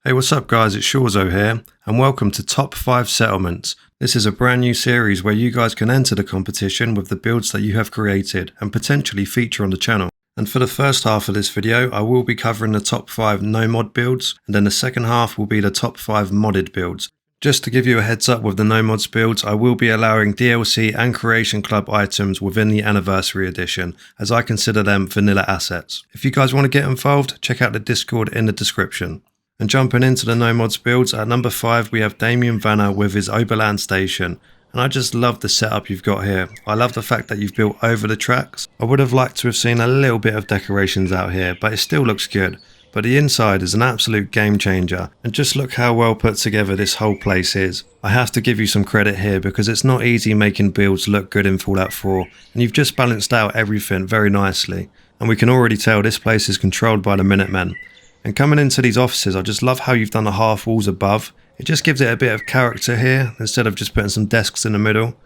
Hey, what's up guys, it's Shawzo here, and welcome to Top 5 Settlements. This is a brand new series where you guys can enter the competition with the builds that you have created and potentially feature on the channel. And for the first half of this video, I will be covering the top 5 no mod builds, and then the second half will be the top 5 modded builds. Just to give you a heads up with the no mods builds, I will be allowing DLC and Creation Club items within the Anniversary Edition, as I consider them vanilla assets. If you guys want to get involved, check out the Discord in the description. And jumping into the no mods builds, at number 5 we have Damian Vanner with his Oberland station. And I just love the setup you've got here. I love the fact that you've built over the tracks. I would have liked to have seen a little bit of decorations out here, but it still looks good. But the inside is an absolute game changer, and just look how well put together this whole place is. I have to give you some credit here because it's not easy making builds look good in Fallout 4, and you've just balanced out everything very nicely. And we can already tell this place is controlled by the Minutemen. And coming into these offices, I just love how you've done the half walls above. It just gives it a bit of character here instead of just putting some desks in the middle.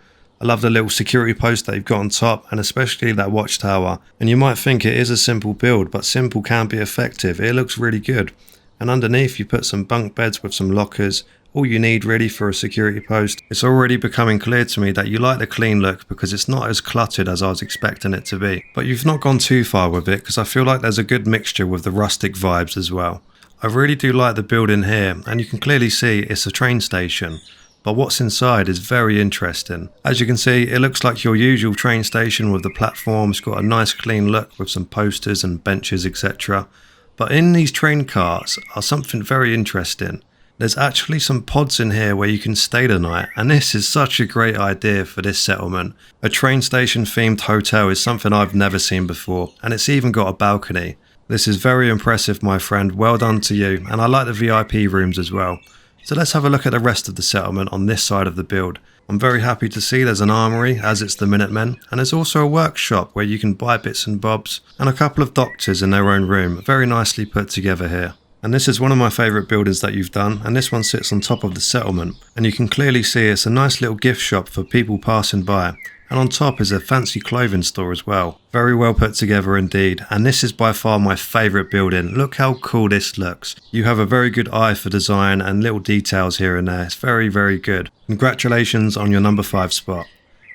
I love the little security post that you've got on top, and especially that watchtower. And you might think it is a simple build, but simple can be effective. It looks really good. And underneath you put some bunk beds with some lockers. All you need really for a security post. It's already becoming clear to me that you like the clean look because it's not as cluttered as I was expecting it to be. But you've not gone too far with it because I feel like there's a good mixture with the rustic vibes as well. I really do like the building here, and you can clearly see it's a train station. But what's inside is very interesting. As you can see, it looks like your usual train station with the platforms, got a nice clean look with some posters and benches, etc. But in these train cars are something very interesting. There's actually some pods in here where you can stay the night, and this is such a great idea for this settlement. A train station themed hotel is something I've never seen before, and it's even got a balcony. This is very impressive, my friend, well done to you, and I like the VIP rooms as well. So let's have a look at the rest of the settlement on this side of the build. I'm very happy to see there's an armory, as it's the Minutemen, and there's also a workshop where you can buy bits and bobs, and a couple of doctors in their own room, very nicely put together here. And this is one of my favourite buildings that you've done, and this one sits on top of the settlement, and you can clearly see it's a nice little gift shop for people passing by. And on top is a fancy clothing store as well. Very well put together indeed, and this is by far my favourite building. Look how cool this looks. You have a very good eye for design and little details here and there. It's very, very good. Congratulations on your number 5 spot.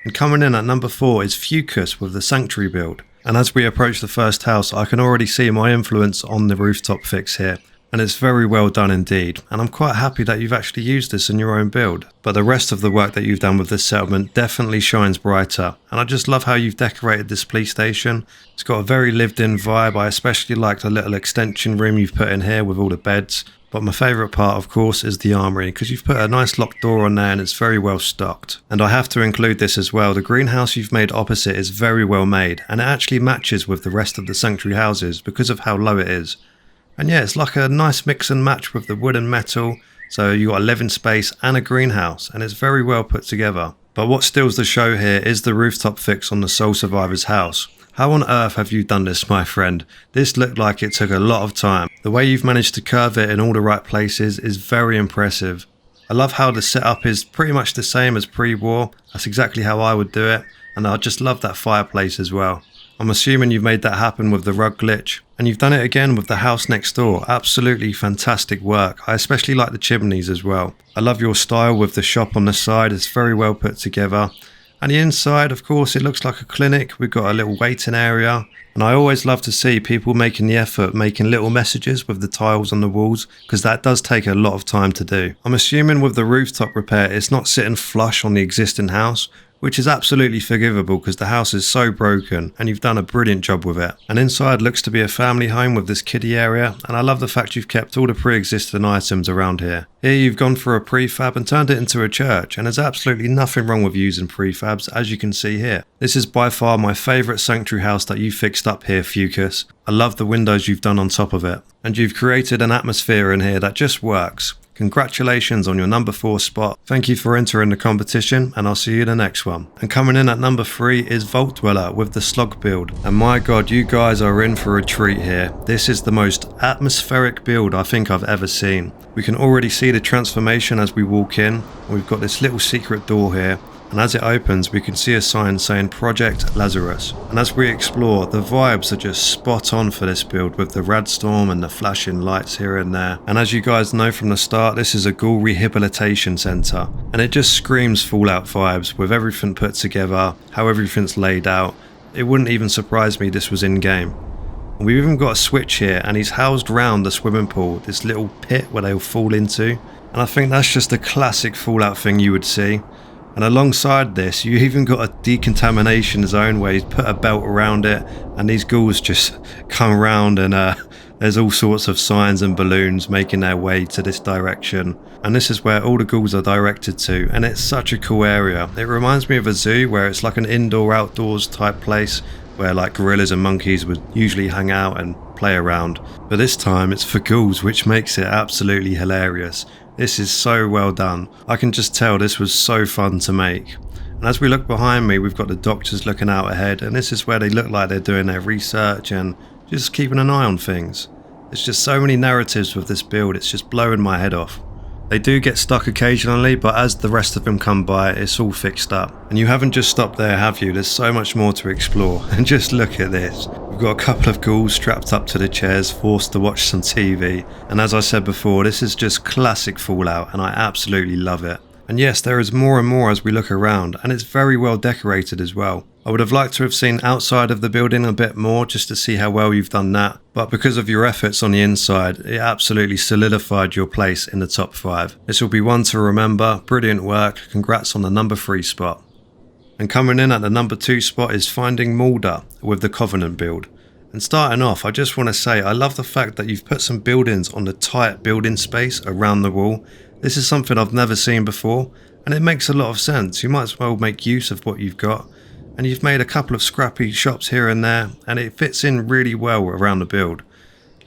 And coming in at number 4 is Fucas with the Sanctuary build. And as we approach the first house, I can already see my influence on the rooftop fix here. And it's very well done indeed, and I'm quite happy that you've actually used this in your own build. But the rest of the work that you've done with this settlement definitely shines brighter, and I just love how you've decorated this police station. It's got a very lived in vibe. I especially like the little extension room you've put in here with all the beds. But my favourite part of course is the armory, because you've put a nice locked door on there and it's very well stocked. And I have to include this as well, the greenhouse you've made opposite is very well made, and it actually matches with the rest of the sanctuary houses because of how low it is. And yeah, it's like a nice mix and match with the wood and metal, so you got a living space and a greenhouse, and it's very well put together. But what steals the show here is the rooftop fix on the sole survivor's house. How on earth have you done this, my friend? This looked like it took a lot of time. The way you've managed to curve it in all the right places is very impressive. I love how the setup is pretty much the same as pre-war. That's exactly how I would do it, and I just love that fireplace as well. I'm assuming you've made that happen with the rug glitch, and you've done it again with the house next door. Absolutely fantastic work. I especially like the chimneys as well. I love your style with the shop on the side. It's very well put together. And the inside, of course, it looks like a clinic. We've got a little waiting area, and I always love to see people making the effort, making little messages with the tiles on the walls, because that does take a lot of time to do. I'm assuming with the rooftop repair, it's not sitting flush on the existing house, which is absolutely forgivable because the house is so broken, and you've done a brilliant job with it. And inside looks to be a family home with this kiddie area, and I love the fact you've kept all the pre-existing items around here. Here you've gone for a prefab and turned it into a church, and there's absolutely nothing wrong with using prefabs, as you can see here. This is by far my favourite sanctuary house that you fixed up here, Fucas. I love the windows you've done on top of it, and you've created an atmosphere in here that just works. Congratulations on your number 4 spot. Thank you for entering the competition, and I'll see you in the next one. And coming in at number 3 is Vault Dweller with the slug build. And my god, you guys are in for a treat here. This is the most atmospheric build I think I've ever seen. We can already see the transformation as we walk in. We've got this little secret door here, and as it opens we can see a sign saying Project Lazarus, and as we explore, the vibes are just spot on for this build with the radstorm and the flashing lights here and there. And as you guys know from the start, this is a ghoul rehabilitation centre, and it just screams Fallout vibes with everything put together, how everything's laid out. It wouldn't even surprise me this was in game. And we've even got a switch here, and he's housed round the swimming pool, this little pit where they'll fall into, and I think that's just a classic Fallout thing you would see. And alongside this, you even got a decontamination zone where he's put a belt around it, and these ghouls just come around, and there's all sorts of signs and balloons making their way to this direction. And this is where all the ghouls are directed to, and it's such a cool area. It reminds me of a zoo where it's like an indoor outdoors type place where like gorillas and monkeys would usually hang out and play around. But this time it's for ghouls, which makes it absolutely hilarious. This is so well done. I can just tell this was so fun to make. And as we look behind me, we've got the doctors looking out ahead, and this is where they look like they're doing their research and just keeping an eye on things. There's just so many narratives with this build, it's just blowing my head off. They do get stuck occasionally, but as the rest of them come by, it's all fixed up. And you haven't just stopped there, have you? There's so much more to explore. And just look at this. We've got a couple of ghouls strapped up to the chairs, forced to watch some TV. And as I said before, this is just classic Fallout, and I absolutely love it. And yes, there is more and more as we look around, and it's very well decorated as well. I would have liked to have seen outside of the building a bit more just to see how well you've done that, but because of your efforts on the inside, it absolutely solidified your place in the top 5. This will be one to remember. Brilliant work, congrats on the number 3 spot. And coming in at the number 2 spot is Finding Mulder with the Covenant build. And starting off, I just want to say I love the fact that you've put some buildings on the tight building space around the wall. This is something I've never seen before, and it makes a lot of sense. You might as well make use of what you've got. And you've made a couple of scrappy shops here and there, and it fits in really well around the build.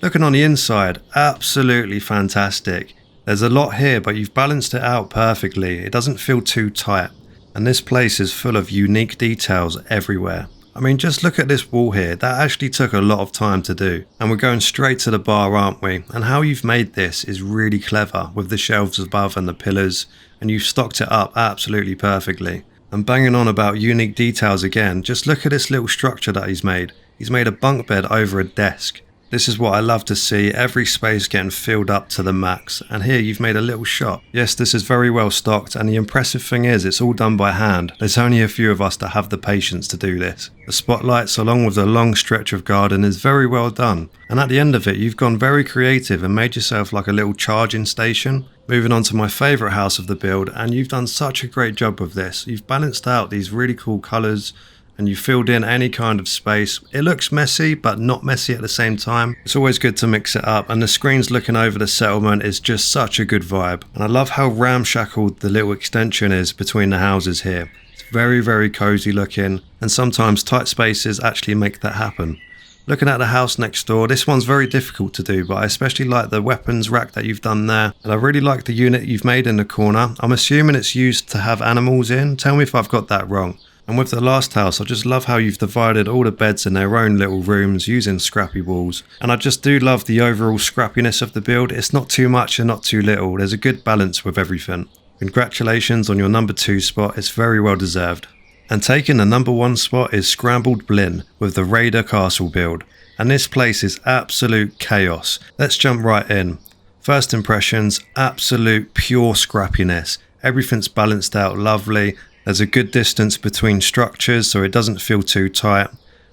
Looking on the inside, absolutely fantastic. There's a lot here, but you've balanced it out perfectly. It doesn't feel too tight. And this place is full of unique details everywhere. I mean, just look at this wall here. That actually took a lot of time to do. And we're going straight to the bar, aren't we? And how you've made this is really clever with the shelves above and the pillars, and you've stocked it up absolutely perfectly. And banging on about unique details again, just look at this little structure that he's made. He's made a bunk bed over a desk. This is what I love to see, every space getting filled up to the max. And here you've made a little shop. Yes, this is very well stocked, and the impressive thing is it's all done by hand. There's only a few of us that have the patience to do this. The spotlights along with the long stretch of garden is very well done. And at the end of it, you've gone very creative and made yourself like a little charging station. Moving on to my favourite house of the build, and you've done such a great job with this. You've balanced out these really cool colours, and you filled in any kind of space. It looks messy, but not messy at the same time. It's always good to mix it up, and the screens looking over the settlement is just such a good vibe. And I love how ramshackled the little extension is between the houses here. It's very, very cozy looking, and sometimes tight spaces actually make that happen. Looking at the house next door, this one's very difficult to do, but I especially like the weapons rack that you've done there. And I really like the unit you've made in the corner. I'm assuming it's used to have animals in. Tell me if I've got that wrong. And with the last house, I just love how you've divided all the beds in their own little rooms using scrappy walls. And I just do love the overall scrappiness of the build. It's not too much and not too little. There's a good balance with everything. Congratulations on your number 2 spot. It's very well deserved. And taking the number 1 spot is Scrambled Blin with the Raider Castle build. And this place is absolute chaos. Let's jump right in. First impressions, absolute pure scrappiness. Everything's balanced out lovely. There's a good distance between structures so it doesn't feel too tight.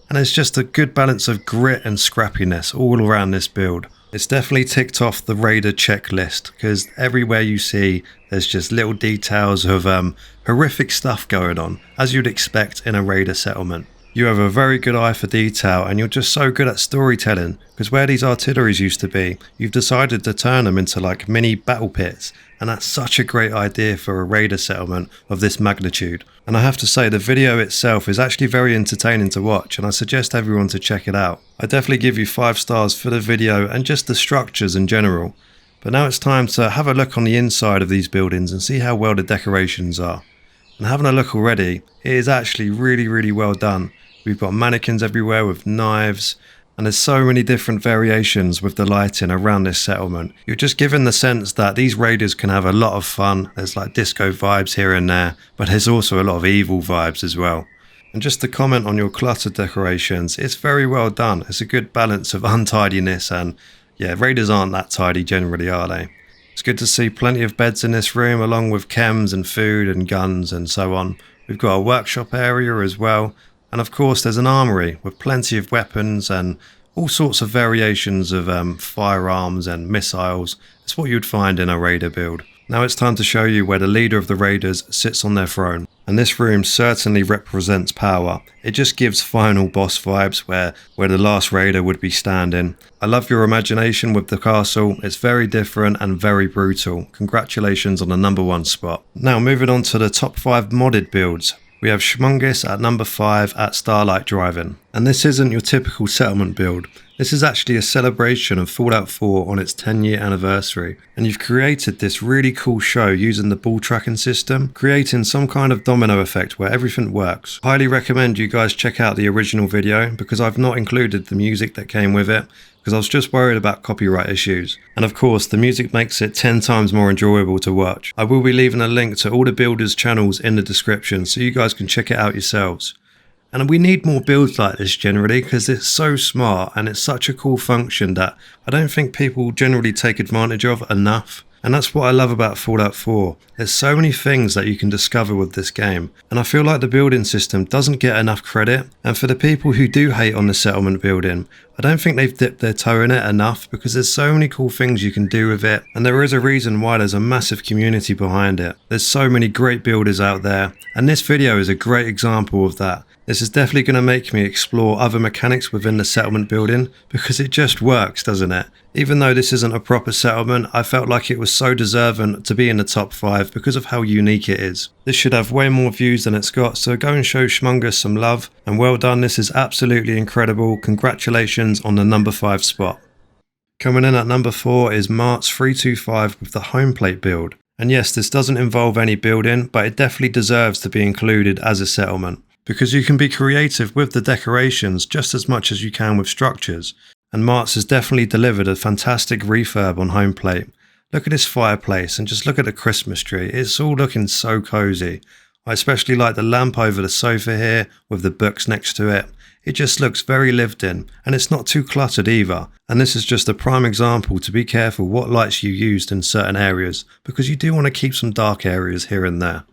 And there's just a good balance of grit and scrappiness all around this build. It's definitely ticked off the Raider checklist because everywhere you see there's just little details of horrific stuff going on, as you'd expect in a Raider settlement. You have a very good eye for detail, and you're just so good at storytelling because where these artilleries used to be, you've decided to turn them into like mini battle pits, and that's such a great idea for a Raider settlement of this magnitude. And I have to say the video itself is actually very entertaining to watch, and I suggest everyone to check it out. I definitely give you 5 stars for the video and just the structures in general. But now it's time to have a look on the inside of these buildings and see how well the decorations are. And having a look already, it is actually really, really well done. We've got mannequins everywhere with knives, And there's so many different variations with the lighting around this settlement. You're just given the sense that these raiders can have a lot of fun. There's like disco vibes here and there, but there's also a lot of evil vibes as well. And just to comment on your cluttered decorations, it's very well done. It's a good balance of untidiness, and yeah, raiders aren't that tidy generally, are they? It's good to see plenty of beds in this room, along with chems and food and guns and so on. We've got a workshop area as well. And of course there's an armory with plenty of weapons and all sorts of variations of firearms and missiles. It's what you'd find in a raider build. Now it's time to show you where the leader of the raiders sits on their throne. And this room certainly represents power. It just gives final boss vibes where the last raider would be standing. I love your imagination with the castle. It's very different and very brutal. Congratulations on the #1 spot. Now moving on to the top 5 modded builds. We have Schmungis at number 5 at Starlight Driving. And this isn't your typical settlement build. This is actually a celebration of Fallout 4 on its 10-year anniversary. And you've created this really cool show using the ball tracking system, creating some kind of domino effect where everything works. Highly recommend you guys check out the original video because I've not included the music that came with it, because I was just worried about copyright issues. And of course, the music makes it 10 times more enjoyable to watch. I will be leaving a link to all the builders' channels in the description so you guys can check it out yourselves. And we need more builds like this generally because it's so smart and it's such a cool function that I don't think people generally take advantage of enough. And that's what I love about Fallout 4. There's so many things that you can discover with this game. And I feel like the building system doesn't get enough credit. And for the people who do hate on the settlement building, I don't think they've dipped their toe in it enough because there's so many cool things you can do with it. And there is a reason why there's a massive community behind it. There's so many great builders out there. And this video is a great example of that. This is definitely going to make me explore other mechanics within the settlement building because it just works, doesn't it? Even though this isn't a proper settlement, I felt like it was so deserving to be in the top 5 because of how unique it is. This should have way more views than it's got, so go and show Schmungis some love. And well done, this is absolutely incredible. Congratulations on the number 5 spot. Coming in at number 4 is Marts325 with the home plate build. And yes, this doesn't involve any building, but it definitely deserves to be included as a settlement, because you can be creative with the decorations just as much as you can with structures. And Marts has definitely delivered a fantastic refurb on home plate. Look at this fireplace and just look at the Christmas tree. It's all looking so cozy. I especially like the lamp over the sofa here with the books next to it. It just looks very lived in and it's not too cluttered either. And this is just a prime example to be careful what lights you used in certain areas because you do want to keep some dark areas here and there.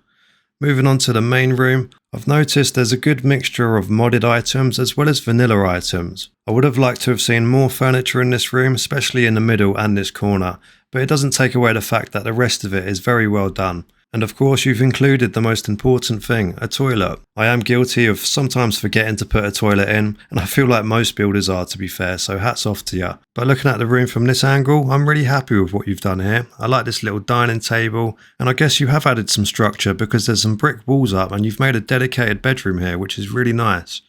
Moving on to the main room, I've noticed there's a good mixture of modded items as well as vanilla items. I would have liked to have seen more furniture in this room, especially in the middle and this corner, but it doesn't take away the fact that the rest of it is very well done. And of course you've included the most important thing, a toilet. I am guilty of sometimes forgetting to put a toilet in, and I feel like most builders are, to be fair, so hats off to you. But looking at the room from this angle, I'm really happy with what you've done here. I like this little dining table, and I guess you have added some structure because there's some brick walls up and you've made a dedicated bedroom here, which is really nice.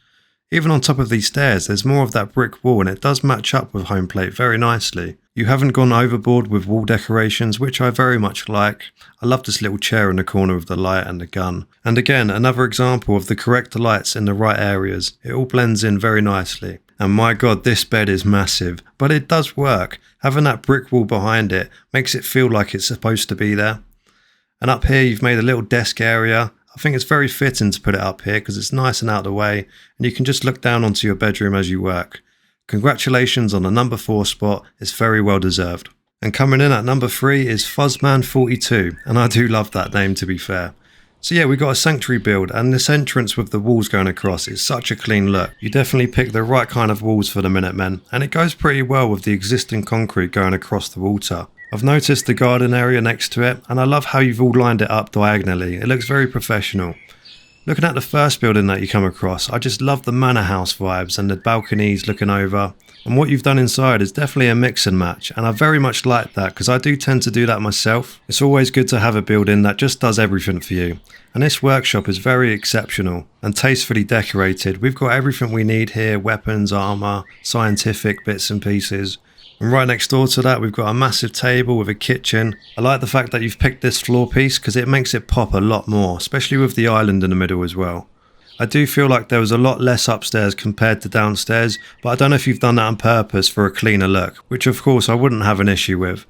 Even on top of these stairs, there's more of that brick wall and it does match up with home plate very nicely. You haven't gone overboard with wall decorations, which I very much like. I love this little chair in the corner with the light and the gun. And again, another example of the correct lights in the right areas. It all blends in very nicely. And my god, this bed is massive, but it does work. Having that brick wall behind it makes it feel like it's supposed to be there. And up here you've made a little desk area. I think it's very fitting to put it up here because it's nice and out of the way and you can just look down onto your bedroom as you work. Congratulations on the number 4 spot, it's very well deserved. And coming in at number 3 is Fuzzman42, and I do love that name to be fair. So yeah, we got a sanctuary build and this entrance with the walls going across is such a clean look. You definitely picked the right kind of walls for the Minutemen and it goes pretty well with the existing concrete going across the water. I've noticed the garden area next to it and I love how you've all lined it up diagonally. It looks very professional. Looking at the first building that you come across, I just love the manor house vibes and the balconies looking over. And what you've done inside is definitely a mix and match, and I very much like that because I do tend to do that myself. It's always good to have a building that just does everything for you. And this workshop is very exceptional and tastefully decorated. We've got everything we need here, weapons, armour, scientific bits and pieces. And right next door to that we've got a massive table with a kitchen. I like the fact that you've picked this floor piece because it makes it pop a lot more, especially with the island in the middle as well. I do feel like there was a lot less upstairs compared to downstairs, but I don't know if you've done that on purpose for a cleaner look, which of course I wouldn't have an issue with.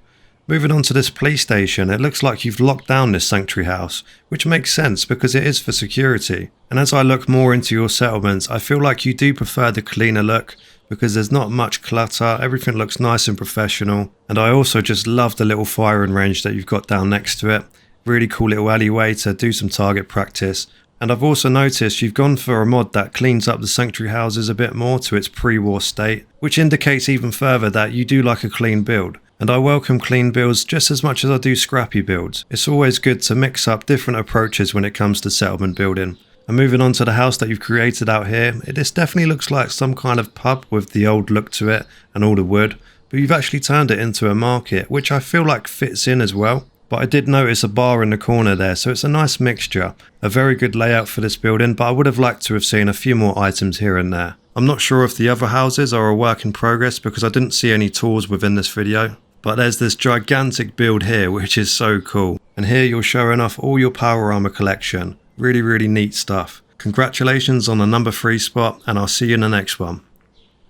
Moving on to this police station, it looks like you've locked down this sanctuary house, which makes sense because it is for security. And as I look more into your settlements, I feel like you do prefer the cleaner look because there's not much clutter, everything looks nice and professional. And I also just love the little firing range that you've got down next to it. Really cool little alleyway to do some target practice. And I've also noticed you've gone for a mod that cleans up the sanctuary houses a bit more to its pre-war state, which indicates even further that you do like a clean build. And I welcome clean builds just as much as I do scrappy builds. It's always good to mix up different approaches when it comes to settlement building. And moving on to the house that you've created out here, this definitely looks like some kind of pub with the old look to it and all the wood, but you've actually turned it into a market, which I feel like fits in as well. But I did notice a bar in the corner there, so it's a nice mixture. A very good layout for this building, but I would have liked to have seen a few more items here and there. I'm not sure if the other houses are a work in progress because I didn't see any tours within this video. But there's this gigantic build here, which is so cool. And here you're showing off all your power armor collection. Really neat stuff. Congratulations on the number 3 spot, and I'll see you in the next one.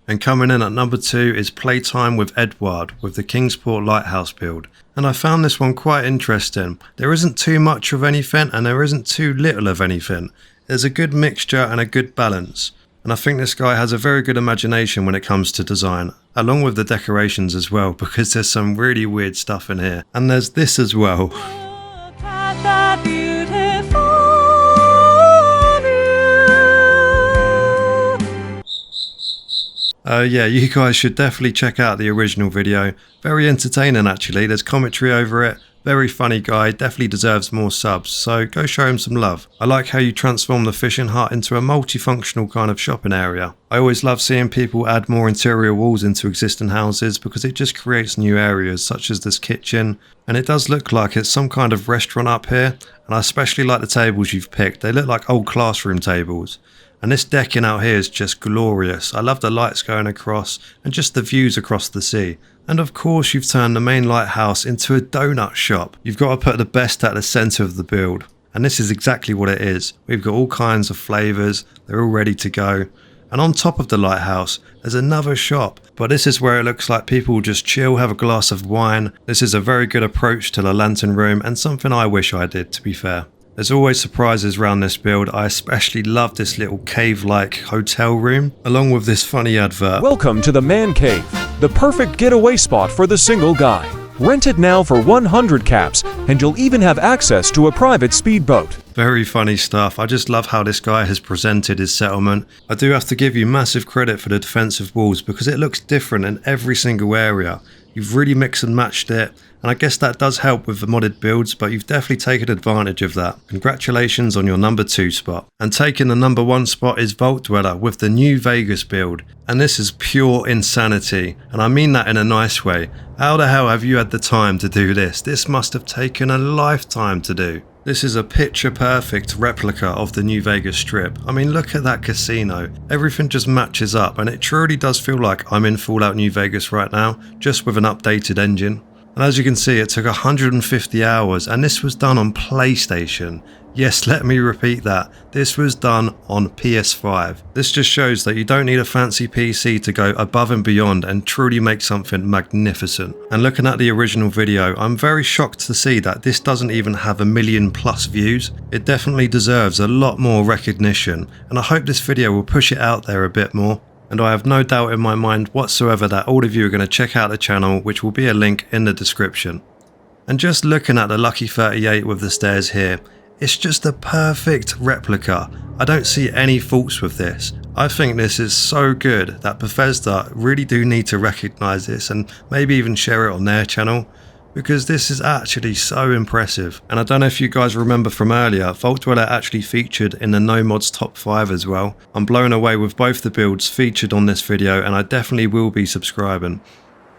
And coming in at number 2 is Playtime with Eduard with the Kingsport Lighthouse build. And I found this one quite interesting. There isn't too much of anything and there isn't too little of anything. There's a good mixture and a good balance. And I think this guy has a very good imagination when it comes to design, along with the decorations as well, because there's some really weird stuff in here. And there's this as well. Look at that beautiful view. Yeah, you guys should definitely check out the original video. Very entertaining actually, there's commentary over it. Very funny guy, definitely deserves more subs, so go show him some love. I like how you transform the fishing hut into a multifunctional kind of shopping area. I always love seeing people add more interior walls into existing houses because it just creates new areas such as this kitchen, and it does look like it's some kind of restaurant up here, and I especially like the tables you've picked. They look like old classroom tables. And this decking out here is just glorious. I love the lights going across and just the views across the sea. And of course you've turned the main lighthouse into a donut shop. You've got to put the best at the centre of the build. And this is exactly what it is. We've got all kinds of flavours, they're all ready to go. And on top of the lighthouse, there's another shop. But this is where it looks like people will just chill, have a glass of wine. This is a very good approach to the lantern room and something I wish I did, to be fair. There's always surprises around this build. I especially love this little cave-like hotel room, along with this funny advert. Welcome to the Man Cave, the perfect getaway spot for the single guy. Rent it now for 100 caps, and you'll even have access to a private speedboat. Very funny stuff. I just love how this guy has presented his settlement. I do have to give you massive credit for the defensive walls because it looks different in every single area. You've really mixed and matched it, and I guess that does help with the modded builds, but you've definitely taken advantage of that. Congratulations on your number 2 spot. And taking the number 1 spot is Vault Dweller with the New Vegas build. And this is pure insanity, and I mean that in a nice way. How the hell have you had the time to do this? This must have taken a lifetime to do. This is a picture perfect replica of the New Vegas Strip. I mean, look at that casino. Everything just matches up, and it truly does feel like I'm in Fallout New Vegas right now, just with an updated engine. And as you can see, it took 150 hours, and this was done on PlayStation. Yes, let me repeat that. This was done on PS5. This just shows that you don't need a fancy PC to go above and beyond and truly make something magnificent. And looking at the original video, I'm very shocked to see that this doesn't even have 1 million+ views. It definitely deserves a lot more recognition, and I hope this video will push it out there a bit more. And I have no doubt in my mind whatsoever that all of you are going to check out the channel, which will be a link in the description. And just looking at the Lucky 38 with the stairs here, it's just a perfect replica. I don't see any faults with this. I think this is so good that Bethesda really do need to recognise this and maybe even share it on their channel, because this is actually so impressive. And I don't know if you guys remember from earlier, Vault Dweller actually featured in the No Mods top 5 as well. I'm blown away with both the builds featured on this video, and I definitely will be subscribing.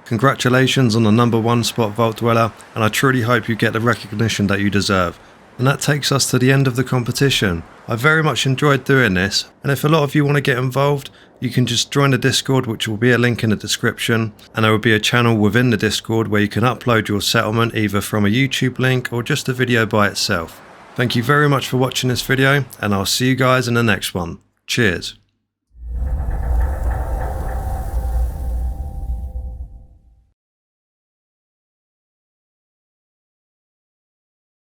Congratulations on the number 1 spot, Vault Dweller, and I truly hope you get the recognition that you deserve. And that takes us to the end of the competition. I very much enjoyed doing this, and if a lot of you want to get involved, you can just join the Discord, which will be a link in the description, and there will be a channel within the Discord where you can upload your settlement either from a YouTube link or just a video by itself. Thank you very much for watching this video, and I'll see you guys in the next one. Cheers.